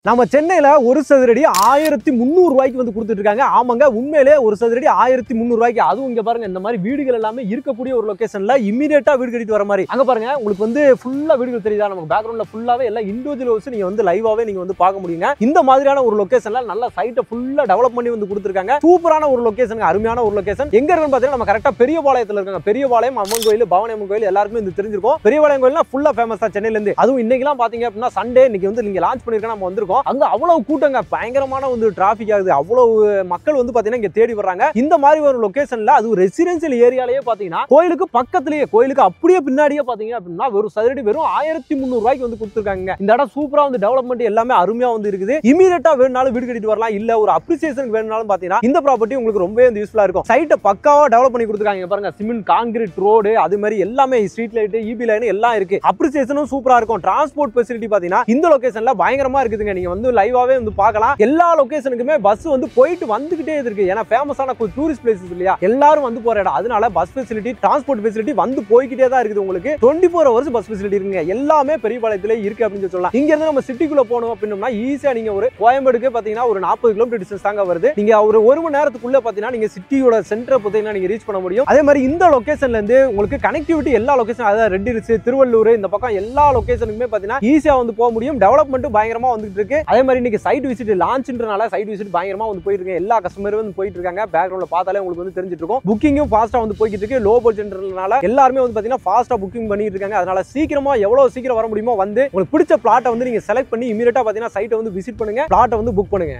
நம்ம சென்னையில ஒரு சதுரடி 1300 ரூபாய்க்கு வந்து கொடுத்துட்டு இருக்காங்க. ஆமாங்க, உண்மையிலே ஒரு சதுரடி 1300 ரூபாய்க்கு. அதுவும் இங்க பாருங்க, இந்த மாதிரி வீடுகள் எல்லாமே இருக்கக்கூடிய ஒரு லொகேஷன்ல இமிடியேட்டா வீடு கட்டிட்டு வர மாதிரி. அங்க பாருங்க, உங்களுக்கு வந்து ஃபுல்லா வீடுகள் தெரியுதா? நமக்கு பேக்ரவுண்ட்ல ஃபுல்லாவே எல்லாம் இண்டிவிஜுவல் ஹவுஸ் நீங்க வந்து லைவாவே நீங்க வந்து பார்க்க முடியுங்க. இந்த மாதிரியான ஒரு லொகேஷன்ல நல்ல சைட்டை ஃபுல்லா டெவலப் பண்ணி வந்து கொடுத்துருக்காங்க. சூப்பரான ஒரு லொகேஷன், அருமையான ஒரு லொகேஷன். எங்க இருக்குன்னு பாத்தீங்கன்னா நம்ம கரெக்டா பெரியபாளையத்துல இருக்காங்க. பெரியபாளையம் அம்மன் கோயில், பவானி அம்மன் கோயில் எல்லாருக்குமே இது தெரிஞ்சிருக்கும். பெரியபாளையம் கோயில்னா ஃபுல்லா ஃபேமஸ் தான் சென்னையில இருந்து. அதுவும் இன்னைக்குலாம் பாத்தீங்க அப்படின்னா சண்டே, இன்னைக்கு வந்து நீங்க லான்ச் பண்ணிருக்கா நம்ம வந்திருக்கோம். அங்க அவ்வளவு கூட்டங்க, பயங்கரமான வந்து டிராபிக் ஆகுது. அவ்வளவு மக்கள் வந்து பாத்தீங்கன்னா இங்க தேடி வர்றாங்க. இந்த மாதிரி ஒரு லொகேஷன்ல, அது ரெசிடென்சியல் ஏரியாலயே பாத்தீங்கன்னா கோயிலுக்கு பக்கத்துலயே, கோயிலுக்கு அப்படியே பின்னாடியே பாத்தீங்க அப்படின்னா ஒரு சதுரடி வெறும் 1300 ரூபாய்க்கு வந்து கொடுத்துருக்காங்க. இந்த இடம் சூப்பரா வந்து டெவலப்மெண்ட் எல்லாமே அருமையா வந்து இருக்குது. இமீடியட்டா வேணும்னாலும் வீடு கட்டிட்டு வரலாம், இல்ல ஒரு அப்ரிசியேஷனுக்கு வேணும்னாலும் பாத்தீங்கன்னா இந்த ப்ராப்பர்ட்டி உங்களுக்கு ரொம்பவே வந்து யூஸ்ஃபுல்லா இருக்கும். சைட்டை பக்காவா டெவலப் பண்ணி கொடுத்துருக்காங்க. பாருங்க, சிமெண்ட் கான்கிரீட் ரோடு, அது மாதிரி எல்லாமே ஸ்ட்ரீட் லைட், இபி லைன் எல்லாம் இருக்கு. அப்ரிசியேஷனும் சூப்பரா இருக்கும். டிரான்ஸ்போர்ட் ஃபெசிலிட்டி பாத்தீங்கன்னா இந்த லொகேஷன்ல பயங்கரமா இருக்குதுங்க. நீங்க வந்து லைவாவே வந்து பார்க்கலாம். எல்லா லொகேஷனுக்குமே பஸ் வந்து போயிட்டு வந்துகிட்டே இருக்கு. ஏன்னா ஃபேமஸான டூரிஸ்ட் பிளேசஸ் இல்லையா, எல்லாரும் வந்து போற இடம். அதனால பஸ் ஃபெசிலிட்டி, டிரான்ஸ்போர்ட் ஃபெசிலிட்டி வந்து போய்கிட்டே தான் இருக்குது. உங்களுக்கு 24 ஹவர்ஸ் பஸ் ஃபெசிலிட்டி இருக்குங்க. எல்லாமே பெரியபாளையத்திலே இருக்கு அப்படின்னு சொல்லலாம். இங்க இருந்து நம்ம சிட்டிக்குள்ள போகணும் அப்படின்னா ஈஸியா நீங்க ஒரு கோயம்பேடுக்கு பாத்தீங்கன்னா ஒரு 40 கிலோமீட்டர் டிஸ்டன்ஸ் தாங்க வருது. நீங்க ஒரு மணி நேரத்துக்குள்ள பாத்தீங்கன்னா நீங்க சிட்டியோட சென்டரை பாத்தீங்கன்னா நீங்க ரீச் பண்ண முடியும். அதே மாதிரி இந்த லொகேஷன்ல இருந்து உங்களுக்கு கனெக்டிவிட்டி எல்லா லொகேஷன், அதாவது ரெட் ஹில்ஸ், திருவள்ளூர், இந்த பக்கம் எல்லா லொகேஷனுக்குமே பாத்தீங்கன்னா ஈஸியா வந்து போக முடியும். டெவலப்மெண்ட் பயங்கரமா வந்துட்டு இருக்கு. அதே மாதிரி இன்னைக்கு சைட் விசிட் லான்ச்ன்றனால சைட் விசிட் பயங்கரமா வந்து போயிட்டு இருக்கு. எல்லா கஸ்டமரும் வந்து போயிட்டு இருக்காங்க. பேக்ரவுண்ட்ல பார்த்தாலே உங்களுக்கு வந்து தெரிஞ்சிட்டு இருக்கும். புக்கிங்கும் ஃபாஸ்டா வந்து போயிட்டு இருக்கு. லோ பட்ஜெட்ன்றனால எல்லாருமே வந்து பாத்தீங்கன்னா ஃபாஸ்டா புக்கிங் பண்ணிட்டு இருக்காங்க. அதனால சீக்கிரமா எவ்வளவு சீக்கிரம் வர முடியுமோ வந்து உங்களுக்கு பிடிச்ச பிளாட்டை வந்து நீங்க செலக்ட் பண்ணி இமிடியேட்டா பாத்தீங்கன்னா சைட்டை வந்து விசிட் பண்ணுங்க, பிளாட்டை வந்து புக் பண்ணுங்க.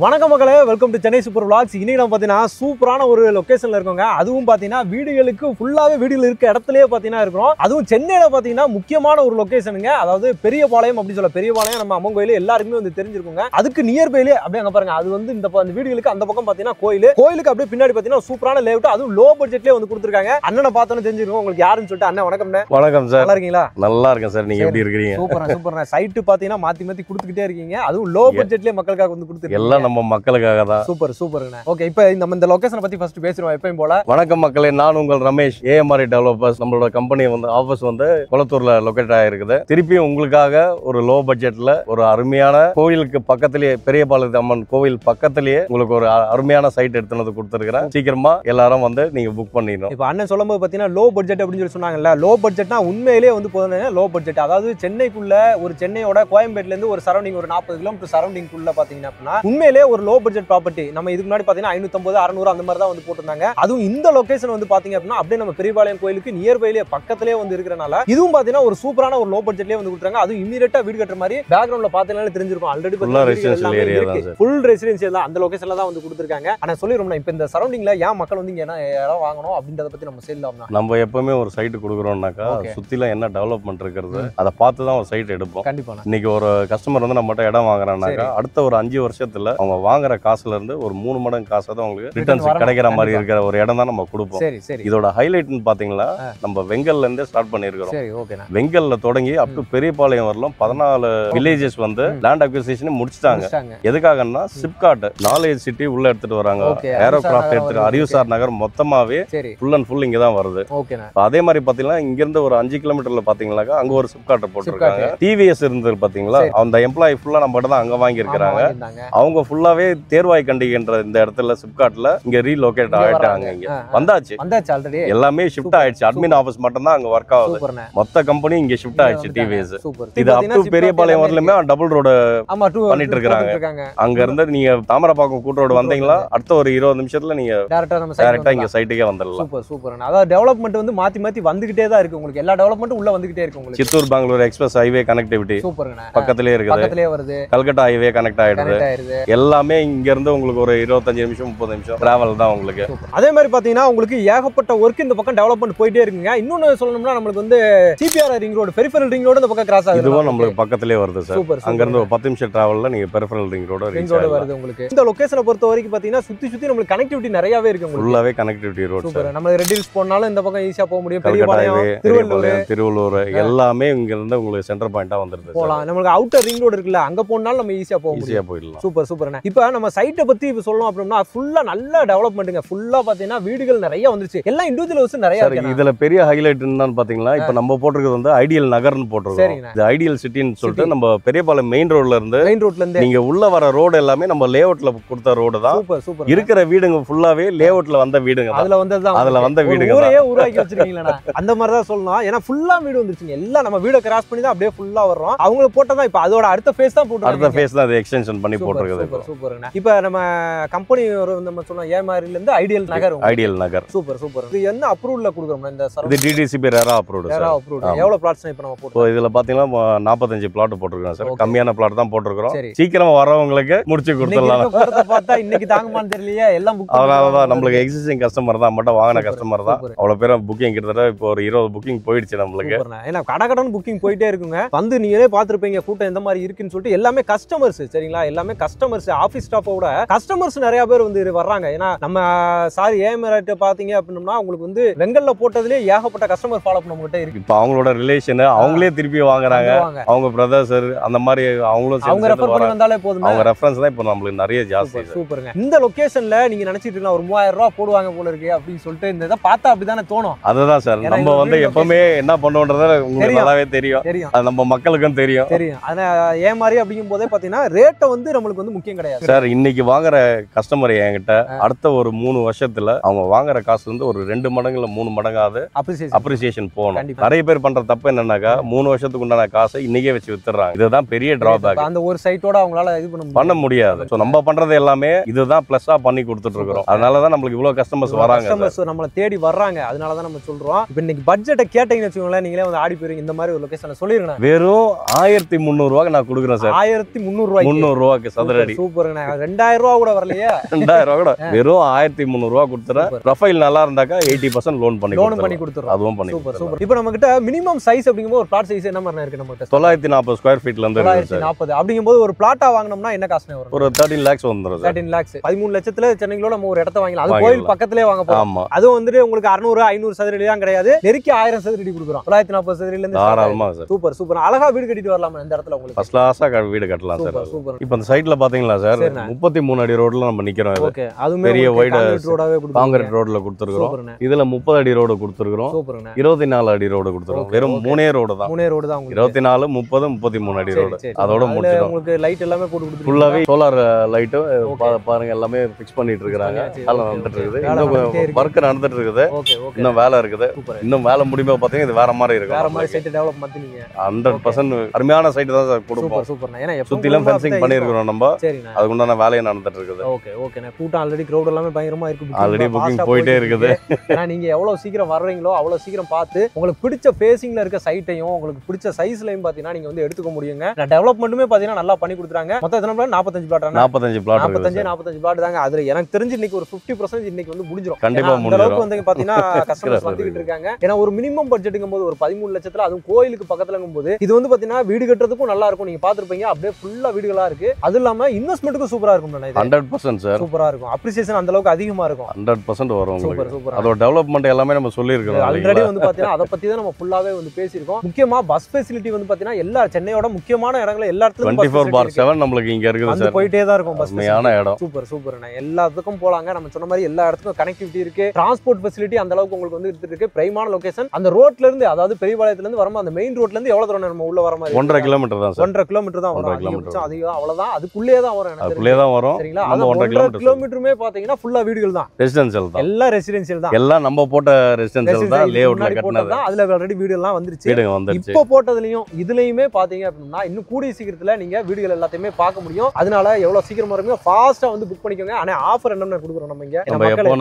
வணக்கம் மக்களே, welcome to Chennai super vlogs. இன்னைக்கு நம்ம பார்த்தீங்கன்னா சூப்பரான ஒரு லொகேஷன்ல இருக்கோங்க. அதுவும் பார்த்தீங்கன்னா வீடுகளுக்கு ஃபுல்லாவே வீடுகள் இருக்க இடத்துலயே பார்த்தீங்கன்னா இருக்கிறோம். அதுவும் சென்னையில பார்த்தீங்கன்னா முக்கியமான ஒரு லொகேஷனுங்க. அதாவது பெரியபாளையம் அப்படி சொல்ல, பெரியபாளையம் நம்ம அம்மன் கோயில் எல்லாருக்குமே வந்து தெரிஞ்சிருக்குங்க. அதுக்கு நியர்பைலே அப்படியே அங்க பாருங்க, அது வந்து இந்த வீடுகளுக்கு அந்த பக்கம் பார்த்தீங்கன்னா கோயிலுக்கு அப்படியே பின்னாடி பார்த்தீங்கன்னா சூப்பரான லேஅவுட், அதுவும் லோ பட்ஜெட்லயே வந்து கொடுத்துருக்காங்க. அண்ணனை பார்த்தோன்னு தெரிஞ்சிருக்கும் உங்களுக்கு யாருன்னு சொல்லிட்டு. அண்ணன் வணக்கம். வணக்கம் சார், நல்லா இருக்கீங்களா? நல்லா இருக்கேன் சார், நீங்க எப்படி இருக்கீங்க? சூப்பரா. சைட்டு பார்த்தீங்கன்னா மாத்தி கொடுத்துக்கிட்டே இருக்கீங்க. அதுவும் லோ பட்ஜெட்லயே மக்களுக்காக வந்து கொடுத்துருக்கீங்க. நம்ம மக்களுக்காக தான். சூப்பருங்க. ஓகே, இப்போ நம்ம இந்த லொகேஷனை பத்தி ஃபர்ஸ்ட் பேசுறோம் எப்பவும் போல. வணக்கம் மக்களே, நான் உங்கள் ரமேஷ், ஏஎம்ஆர் டெவலப்பர்ஸ். நம்மளோட கம்பெனி வந்து ஆபீஸ் வந்து குளத்தூர்ல லொகேட் ஆயிருக்குது. திருப்பி உங்களுக்காக ஒரு லோ பட்ஜெட்ல ஒரு அருமையான கோயிலுக்கு பக்கத்திலேயே, பெரியபாளையம் அம்மன் கோவில் பக்கத்திலேயே உங்களுக்கு ஒரு அருமையான சைட் எடுத்துனது கொடுத்துருக்கிறேன். சீக்கிரமா எல்லாரும் வந்து நீங்க புக் பண்ணிடணும். இப்போ அண்ணன் சொல்லும்போது பாத்தீங்கன்னா லோ பட்ஜெட் அப்படின்னு சொல்லி சொன்னாங்கல்ல. லோ பட்ஜெட்னா உண்மையிலேயே வந்து போதுங்க. லோ பட்ஜெட் அதாவது சென்னைக்குள்ள, ஒரு சென்னையோட கோயம்பேட்ல இருந்து ஒரு சரௌண்டிங், ஒரு 40 கிலோமீட்டர் சரௌண்டிங் குள்ள பாத்தீங்கன்னா அப்படின்னா உண்மையிலேயே ஒரு லோ பட்ஜெட் ப்ராப்பர்ட்டி. நம்ம இதுக்கு முன்னாடி பாத்தீங்கன்னா 550, 600 அந்த மாதிரி தான் வந்து போட்டிருந்தாங்க. அதுவும் இந்த லொகேஷன் வந்து பாத்தீங்க அப்படின்னா அப்படியே நம்ம பெரியபாளையம் கோயிலுக்கு நியர்பைலே பக்கத்திலே வந்து இருக்கிறனால இதுவும் பாத்தீங்கன்னா ஒரு சூப்பரான ஒரு லோ பட்ஜெட்லயே வந்து கொடுத்தாங்க. அதுவும் இமிடியேட்டா வீடு கட்டுற மாதிரி. பேக்ரவுண்ட்ல பாத்தீங்கன்னா தெரிஞ்சிருக்கும் ஆல்ரெடி ஃபுல் ரெசிடென்சியல் தான் அந்த லொகேஷன்ல தான் வந்து கொடுத்திருக்காங்க. ஆனா சொல்லிரோம்னா இப்போ இந்த சரௌண்டிங்ல ஏன் மக்கள் வந்து இங்க இடம் வாங்கணும் அப்படின்றத பத்தி நம்ம சொல்லலாம். நம்ம எப்பவுமே ஒரு சைட் கொடுக்குறோம்னாக்கா சுத்தில என்ன டெவலப்மெண்ட் இருக்கிறது அதை பார்த்து தான் ஒரு சைட் எடுப்போம். கண்டிப்பா. இன்னைக்கு ஒரு கஸ்டமர் வந்து நம்மகிட்ட இடம் வாங்குறாங்கனாக்கா அடுத்த ஒரு 5 வருஷத்துல அவங்க வாங்குற காசுல இருந்து ஒரு 3 மடங்கு காசு தான் உங்களுக்கு ரிட்டர்ன்ஸ் கிடைக்கிற மாதிரி இருக்கிற ஒரு இடம் தான் நம்ம கொடுப்போம். இதோட ஹைலைட்னு பாத்தீங்கன்னா நம்ம வெங்கல்ல இருந்து ஸ்டார்ட் பண்ணிருக்கிறோம். வெங்கல்ல தொடங்கி அப் டு பெரியபாளையம் வரலாம் 14 வில்லேஜஸ் வந்து லேண்ட் அக்விசிஷன் முடிச்சிட்டாங்க. எதுக்காகன்னா சிப்காட் நாலேஜ் சிட்டி உள்ள எடுத்துட்டு வராங்க. ஏரோகிராஃப்ட் எடுத்துட்டு அறிவுசார் நகர் மொத்தமாவே ஃபுல் அண்ட் ஃபுல் இங்க தான் வருது. அதே மாதிரி பாத்தீங்கன்னா இங்க இருந்து ஒரு 5 கிலோமீட்டர்ல பாத்தீங்கன்னாக்கா அங்க ஒரு சிப்காட் போட்டுருக்காங்க. டிவிஎஸ் இருந்தது பாத்தீங்களா, அந்த எம்ப்ளாயி ஃபுல்லா நம்ம தான் அங்க வாங்கி இருக்கிறாங்க. அவங்க ஃபுல்லாவே தேர்வாய் கண்டிக்கின்ற இந்த இடத்துல சிப்காட்ல இங்க ரீலோகேட் ஆயிட்டாங்க. இங்க வந்தாச்சு ஆல்ரெடி, எல்லாமே ஷிஃப்ட் ஆயிடுச்சு. அட்மின் ஆபீஸ் மட்டும் தான் அங்க ஒர்க் ஆகுது. மொத்த கம்பெனி இங்க ஷிஃப்ட் ஆயிடுச்சு. டிவிஎஸ் இது அப் டு பெரியபாளையம் வரலுமே டபுள் ரோடு பண்ணிட்டு இருக்காங்க. அங்க இருந்து நீங்க தாமரப்பாக்கம் கூட்டு ரோடு வந்தீங்களா அடுத்த ஒரு 20 நிமிஷத்துல நீங்க டைரக்டா இங்க சைட்டுக்கே வந்துடலாம். சூப்பர். அதாவது டெவலப்மெண்ட் வந்து மாத்தி வந்துகிட்டே தான் இருக்கு. உங்களுக்கு எல்லா டெவலப்மெண்ட்டும் உள்ள வந்துகிட்டே இருக்கு. உங்களுக்கு Chittoor Bangalore express highway connectivity பக்கத்திலே இருக்குது. கல்கட்டா ஹைவே கனெக்ட் ஆயிடுது. எல்லாமே இங்க இருந்து உங்களுக்கு ஒரு 25 நிமிஷம் 30 நிமிஷம் டிராவல் தான் உங்களுக்கு. அதே மாதிரி பாத்தீங்கன்னா உங்களுக்கு ஏகப்பட்ட ஒர்க் இந்த பக்கம் டெவலப்மெண்ட் போயிட்டே இருக்குங்க. இன்னொன்னு சொல்லணும்னா நம்மளுக்கு வந்து CPR ring road, peripheral ring road இந்த பக்கம் கிராஸ் ஆகுது. இதுவும் நம்மளுக்கு பக்கத்திலே வருது சார். அங்க இருந்து ஒரு 10 நிமிஷம் டிராவல்ல நீங்க பெரிஃபரல் ரிங் ரோடு வருது உங்களுக்கு. இந்த லொகேஷனை பொறுத்த வரைக்கும் பாத்தீங்கன்னா சுத்தி நம்மளுக்கு கனெக்டிவிட்டி நிறையவே இருக்கு. ஃபுல்லாவே கனெக்டிவிட்டி ரோட் சார். நம்ம ரெட் ஹில்ஸ் போனாலும் இந்த பக்கம் ஈஸியா போக முடியும். பெரியபாளையம், திருவள்ளூர் எல்லாமே இங்க இருந்து உங்களுக்கு சென்டர் பாயிண்டா வந்துருது. போலாம். நமக்கு அவுட்டர் ரிங் ரோடு இருக்குல்ல, அங்க போனாலும் நம்ம ஈஸியா போக முடியும். போயிடலாம். சூப்பர். சூப்பர்ண்ணே. இப்போ நம்ம சைட்டை பத்தி இப்ப சொல்லணும் அப்படின்னா ஃபுல்லா நல்ல டெவலப்மெண்ட்டுங்க. ஃபுல்லா பாத்தீங்கன்னா வீடுகள் நிறைய வந்துருச்சு. எல்லாம் இண்டிவிஜுவல் ஹவுஸ் நிறைய இருக்கு. இதுல பெரிய ஹைலைட் என்னன்னு பாத்தீங்கன்னா இப்ப நம்ம போட்டிருக்கிறது வந்து ஐடியல் நகர்னு போட்டிருக்கோம். இது ஐடியல் சிட்டின்னு சொல்லிட்டு நம்ம பெரியபாளையம் மெயின் ரோட்ல இருந்து நீங்க உள்ள வர ரோடு எல்லாமே நம்ம லேஅவுட்ல கொடுத்த ரோடு தான். Super super. இருக்கிற வீடுங்க ஃபுல்லாவே லேஅவுட்ல வந்த வீடுங்க. அதுல வந்த வீடுங்க ஊரே உருவாக்கி வச்சிருக்கீங்களா? அந்த மாதிரி தான் சொல்லணும். ஏன்னா ஃபுல்லா வீடு வந்துருச்சுங்க. எல்லாம் நம்ம வீட கிராஸ் பண்ணி தான் அப்படியே ஃபுல்லா வர்றோம். அவங்க போட்டதா இப்ப அதோட அடுத்த ஃபேஸ் தான் போட்டு அடுத்த ஃபேஸ் தான் அது எக்ஸ்டென்ஷன் பண்ணி போட்டுருக்குது. சூப்பர் சூப்பர்ங்க. இப்போ நம்ம கம்பெனி நம்ம சொன்ன ஏமாரில இருந்து ஐடியல் நகர். ஐடியல் நகர் சூப்பர் சூப்பர். இது என்ன அப்ரூவல்ல கொடுக்குறோம் இந்த இது டிடிசிபி ரேரா அப்ரூவ்ட் சார். எவ்வளவு பிளாட்ஸ் இப்ப நம்ம போட்டுறோம்? இதுல பாத்தீங்கன்னா 45 பிளாட் போட்டுருக்கோம் சார். கம்மியான பிளாட் தான் போட்டுருக்கோம். சீக்கிரமா வரவங்களுக்கு முடிச்சு கொடுத்துடலாம். பார்த்தா இன்னைக்கு தாங்குமான்னு தெரியலையே எல்லாம் புக். அதனாலதான் நம்மளுக்கு எக்ஸிஸ்டிங் கஸ்டமர் தான் மட்டும் வாங்கின கஸ்டமர் தான். அவ்வளவு பேரும் புக்கிங் கிட்டத்தட்ட இப்போ ஒரு 20 புக்கிங் போயிடுச்சு நம்மளுக்கு. ஏன்னா கடகடன் புக்கிங் போயிட்டே இருக்குங்க. வந்து நீங்களே பாத்துருப்பீங்க கூட்டம் எந்த மாதிரி இருக்குன்னு சொல்லிட்டு. எல்லாமே கஸ்டமர்ஸ் சரிங்களா? எல்லாமே கஸ்டமர்ஸ். ஆபீஸ் ஸ்டாஃபோட கஸ்டமர்ஸ் நிறைய பேர் வந்து வர்றாங்க. ஏன்னா நம்ம சாரி ஏமரேட் பாத்தீங்க அப்படின்னா உங்களுக்கு வந்து வெங்கல்ல போட்டதுலயே ஏகப்பட்ட கஸ்டமர் ஃபாலோ நம்ம கிட்ட இருக்கு. இப்போ அவங்களோட ரிலேஷன் அவங்களே திருப்பி வாங்குறாங்க. அவங்க பிரதர்ஸ் அந்த மாதிரி அவங்களும் அவங்க ரெஃபர் பண்ணி வந்தாலே போதும். அவங்க ரெஃபரன்ஸ் தான் இப்போ நம்மளுக்கு நிறைய ஜாஸ்தி. சூப்பருங்க. இந்த லொகேஷன்ல நீங்க நினைச்சிட்டு இருக்கலாம் ஒரு 3000 ரூபாய் போடுவாங்க போல இருக்கு அப்படின்னு சொல்லிட்டு இந்த இதை பார்த்தா அப்படிதானே தோணும். அதுதான் சார் நம்ம வந்து எப்பவுமே என்ன பண்ணுவோன்றத உங்களுக்கு நல்லாவே தெரியும். அது நம்ம மக்களுக்கும் தெரியும். ஆனா ஏன் மாதிரி அப்படிங்கும் போதே பாத்தீங்கன்னா ரேட்டை வந்து நம்மளுக்கு வந்து முக்கியம் கிடையாது சார். இன்னைக்கு வாங்குற கஸ்டமர் என்கிட்ட அடுத்த ஒரு 3 வருஷத்துல அவங்க வாங்குற காசு வந்து ஒரு 2 மடங்குல 3 மடங்காவது அப்ரிசியேஷன் போகணும். நிறைய பேர் பண்ற தப்பு என்னன்னாக்கா 3 வருஷத்துக்கு உண்டான காசை இன்னைக்கே வச்சு வித்துறாங்க. இதுதான் பெரிய டிராபேக். அந்த ஒரு சைட்டோட அவங்களால இது பண்ண முடியாது. சோ நம்ம பண்றது எல்லாமே இதுதான் பிளஸ்ஸா பண்ணி கொடுத்துட்டு இருக்கோம். அதனாலதான் நம்மளுக்கு இவ்வளவு கஸ்டமர்ஸ் வராங்க. கஸ்டமர்ஸ் நம்மள தேடி வர்றாங்க. அதனாலதான் நம்ம சொல்றோம். இப்போ இன்னைக்கு பட்ஜெட்டை கேட்டீங்கன்னு வச்சுக்கோங்களேன், நீங்களே வந்து ஆடி போயிருங்க. இந்த மாதிரி ஒரு லொகேஷன்ல சொல்லிருங்க. வெறும் 1300 ரூபாய்க்கு நான் கொடுக்குறேன் சார். 1300 ரூபாய் 300 ரூபாய்க்கு சதுரடி. சூப்பருங்க. 2000 ரூபாய் கூட வரலையே. 2000 ரூபாய் கூட வெறும் 1300 ரூபாய் கொடுத்துறேன். ப்ரொஃபைல் நல்லா இருந்தாக்கா 80% லோன் பண்ணி கொடுத்துறோம். அதுவும் பண்ணி சூப்பர் சூப்பர். இப்போ நம்ம கிட்ட மினிமம் சைஸ் அப்படிங்கும்போது ஒரு பிளாட் சைஸ் என்ன மாதிரி இருக்கு? நம்ம 940 ஸ்கொயர் ஃபீட்ல இருந்து 940 அப்படிங்கும்போது ஒரு பிளாட்டா வாங்கணும்னா என்ன காஸ்ட் வரும்? ஒரு 13 lakhs வந்துரும் சார். 13 lakhs 13 லட்சத்துல சென்னையில நம்ம ஒரு இடத்தை வாங்கலாம். அது கோயில் பக்கத்துலயே வாங்க போறோம். ஆமா. அதுவும் வந்து உங்களுக்கு 600 500 சதுரடி தான் கிடையாது. நெருக்கி 1000 சதுரடி கொடுக்குறோம். 940 சதுரடில இருந்து தாராளமா சார். Super super. அழகா வீடு கட்டிட்டு வரலாம் இந்த இடத்துல. உங்களுக்கு ஃபர்ஸ்ட் கிளாஸா வீடு கட்டலாம் சார். சூப்பர். இப்போ அந்த சைடுல பாத்தீங்களா சார் 33 அடி ரோட்ல நம்ம நிக்கிறோம். ஓகே. அதுமே பெரிய வைட் ரோடாவே கொடுத்துருக்கோம். கான்கிரீட் ரோட்ல கொடுத்துருக்கோம். இதுல 30 அடி ரோடு கொடுத்துருக்கோம். சூப்பர்ங்க. 24 அடி ரோடு கொடுத்துருக்கோம். வெறும் 3 ரோடு தான். 3 ரோடு தான் உங்களுக்கு. 24 30 33 அடி ரோடு. அதோட முடிச்சிட்டோம். உங்களுக்கு லைட் எல்லாமே போட்டு கொடுத்துருக்கோம். ஃபுல்லாவே சோலார் லைட் பாருங்க எல்லாமே ஃபிக்ஸ் பண்ணிட்டு இருக்காங்க. வேலை நடந்துட்டு இருக்குது. இன்னும் வர்க் நடந்துட்டு இருக்குது. இன்னும் வேலை இருக்குது. இன்னும் வேலை முடியுமா பாத்தீங்கன்னா இது வேற மாதிரி இருக்கும். வேற மாதிரி சைட் டெவலப் பண்ணீங்க. 100% அருமையான சைட் தான் சார் கொடுப்போம். சூப்பர். ஏன்னா சுத்திலும் ஃபென்சிங் பண்ணிருக்கோம் நம்ம. அதுக்கு உண்டான வேலையை நடந்துட்டு இருக்குது. ஓகே. கூட்டம் ஆல்ரெடி கிரவுட் எல்லாமே பயங்கரமா இருக்கு. ஆல்ரெடி புக்கிங் போயிட்டே இருக்குது. ஏன்னா நீங்க எவ்வளவு சீக்கிரம் வர்றீங்களோ அவ்வளவு சீக்கிரம் பார்த்து உங்களுக்கு பிடிச்ச ஃபேசிங்ல இருக்க சைட்டையும் உங்களுக்கு பிடிச்ச சைஸ்லயும் பாத்தீங்கன்னா நீங்க வந்து எடுத்துக்க முடியுங்க. டெவலப்மெண்ட்டுமே பாத்தீங்கன்னா நல்லா பண்ணி கொடுத்துறாங்க. மொத்தம் எத்தனை பிளாட்? 45 பிளாட். 45 பிளாட் தாங்க. அதுல எனக்கு தெரிஞ்சு இன்னைக்கு ஒரு 50% இன்னைக்கு வந்து முடிஞ்சிரும். கண்டிப்பா அந்த அளவுக்கு வந்து பாத்தீங்கன்னா கஸ்டமர்ஸ் வந்துகிட்டு இருக்காங்க. ஏன்னா ஒரு மினிமம் பட்ஜெட்டுங்கும் போது ஒரு 13 லட்சத்துல அதுவும் கோயிலுக்கு பக்கத்துலங்கும் போது இது வந்து பாத்தீங்கன்னா வீடு கட்டுறதுக்கும் நல்லா இருக்கும். நீங்க பாத்துருப்பீங்க அப்படியே ஃபுல்லா வீடுகளா இருக்கு. அது இல்லாம இன்வெஸ்ட்மெண்ட்டுக்கும் சூப்பரா இருக்கும். 100% சார். சூப்பரா இருக்கும். அப்ரிசியேஷன் அந்த அளவுக்கு அதிகமா இருக்கும். 100% வரும். சூப்பர். அதோட டெவலப்மெண்ட் எல்லாமே நம்ம சொல்லியிருக்கோம். ஆல்ரெடி வந்து பாத்தீங்கன்னா அதை பத்தி தான் நம்ம ஃபுல்லாவே வந்து பேசியிருக்கோம். முக்கியமா பஸ் ஃபெசிலிட்டி வந்து பாத்தீங்கன்னா எல்லா சென்னையோட முக்கியமான இடங்கள்ல எல்லா இடத்துலயும் 24/7 நம்மளுக்கு இங்க இருக்குது சார். போயிட்டே தான் இருக்கும் பஸ். உண்மையான இடம். சூப்பர். எல்லாத்துக்கும் போலாங்க. நம்ம சொன்ன மாதிரி எல்லா இடத்துக்கும் கனெக்டிவிட்டி இருக்கு. டிரான்ஸ்போர்ட் ஃபெசிலிட்டி அந்த அளவுக்கு உங்களுக்கு வந்து இருக்கு. பிரைமான லொகேஷன். அந்த ரோட்ல இருந்து அதாவது பெரியபாளையத்துல இருந்து வரும்போது அந்த மெயின் ரோட்ல இருந்து எவ்வளவு தூரம் நம்ம உள்ள வர மாதிரி? 1.5 கிலோமீட்டர் தான் சார். 1.5 கிலோமீட்டர் தான் வரும். அதிகம் அவ்வளவுதான். அதுக்குள்ளே தான் வரும். அதுக்குள்ளே தான் வரும். சரிங்களா? அது 1.5 கிலோமீட்டருமே பாத்தீங்கன்னா ஃபுல்லா வீடுகள் தான். ரெசிடென்ஷியல் தான். எல்லாம் ரெசிடென்ஷியல் தான். எல்லாம் நம்ம போட்ட ரெசிடென்ஷியல் தான். லேஅவுட்ல கட்டினது. அதுல ஆல்ரெடி வீடு எல்லாம் வந்துருச்சு. இப்போ போட்டதுலயும் இதுலயுமே பாத்தீங்க அப்படின்னா இன்னும் கூடிய சீக்கிரத்துல நீங்க வீடுகள் எல்லாத்தையுமே பார்க்க முடியும். அதனால எவ்வளவு சீக்கிரமா வருமோ ஃபாஸ்டா வந்து புக் பண்ணிக்கோங்க. ஆனா ஆஃபர் என்னன்னு கொடுக்குறோம் நம்ம இங்க.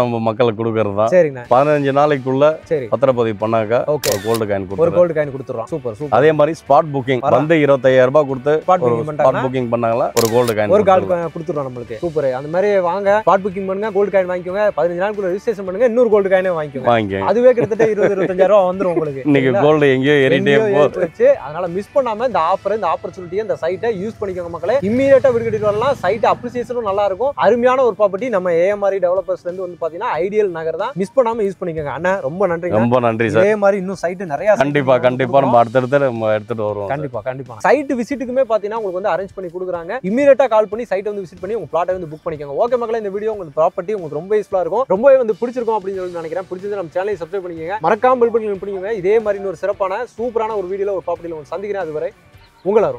நம்ம மக்களுக்கு கொடுக்கறது தான். சரிங்க. 15 நாளைக்குள்ள பத்திரப்பதிவு பண்ணாக்க ஒரு கோல்டு காயின் கொடுத்துறோம். சூப்பர். அதே மாதிரி ஸ்பாட் புக்கிங் வந்து 25000 ரூபாய் கொடுத்து ஸ்பாட் புக்கிங் பண்ணாங்களா ஒரு கோல்டு காயின் கொடுத்துறோம் நம்மளுக்கு. சூப்பர். அந்த மாதிரி வாங்க ஸ்பாட் புக்கிங் பண்ணுங்க, கோல்டு காயின் வாங்கிக்கோங்க. 15 நாளுக்குள்ள ரெஜிஸ்ட்ரேஷன் பண்ணுங்க, இன்னொரு கோல்டு காயினே வாங்கிக்கோங்க. அதுவே கிட்டத்தட்ட 20-25 ரூபாய் வந்துரும் உங்களுக்கு. இன்னைக்கு கோல்டு எங்கேயோ ஏறிட்டே போகுது. அதனால மிஸ் பண்ணாம இந்த ஆஃபர் இந்த ஆப்பர்ச்சுனிட்டியை இந்த சைட்டை யூஸ் பண்ணிக்கோங்க மக்களே. இம்மீடியட்டா வீடு கட்டிட்டு வரலாம். சைட் அப்ரிசியேஷனும் நல்லா இருக்கும். அருமையான ஒரு ப்ராப்பர்ட்டி. நம்ம ஏஎம்ஆர் டெவலப்பர்ஸ்ல இருந்து வந்து பாத்தீங்கன்னா ஐடியல் நகர் தான். மிஸ் பண்ணாம யூஸ் பண்ணிக்கோங்க. அண்ணா ரொம்ப நன்றி. ரொம்ப நன்றி சார். இதே மாதிரி இன்னும் சைட் நிறைய கண்டிப்பா நம்ம அடுத்தடுத்து நம்ம எடுத்துட்டு வருவோம். கண்டிப்பா சைட் விசிட்டுக்குமே பாத்தீங்கன்னா உங்களுக்கு வந்து அரேஞ்ச் பண்ணி கொடுக்குறாங்க. இம்மீடியட்டா கால் பண்ணி பண்ணி சைட்டை வந்து விசிட் பண்ணி உங்க பிளாட்டை வந்து புக் பண்ணிக்கோங்க. ஓகே மக்களே, இந்த வீடியோ உங்களுக்கு ப்ராப்பர்ட்டி உங்களுக்கு ரொம்ப யூஸ்ஃபுல்லா இருக்கும், ரொம்பவே வந்து பிடிச்சிருக்கும் அப்படின்னு சொல்லி நினைக்கிறேன். பிடிச்சது நம்ம சேனலை சப்ஸ்கிரைப் பண்ணிக்கோங்க, மறக்காம பெல் பட்டன் கிளிக் பண்ணிக்கோங்க. இதே மாதிரி ஒரு சிறப்பான சூப்பரான ஒரு வீடியோல ஒரு ப்ராப்பர்ட்டில உங்களுக்கு சந்திக்கிறேன். அதுவரை உங்கள் அருண்.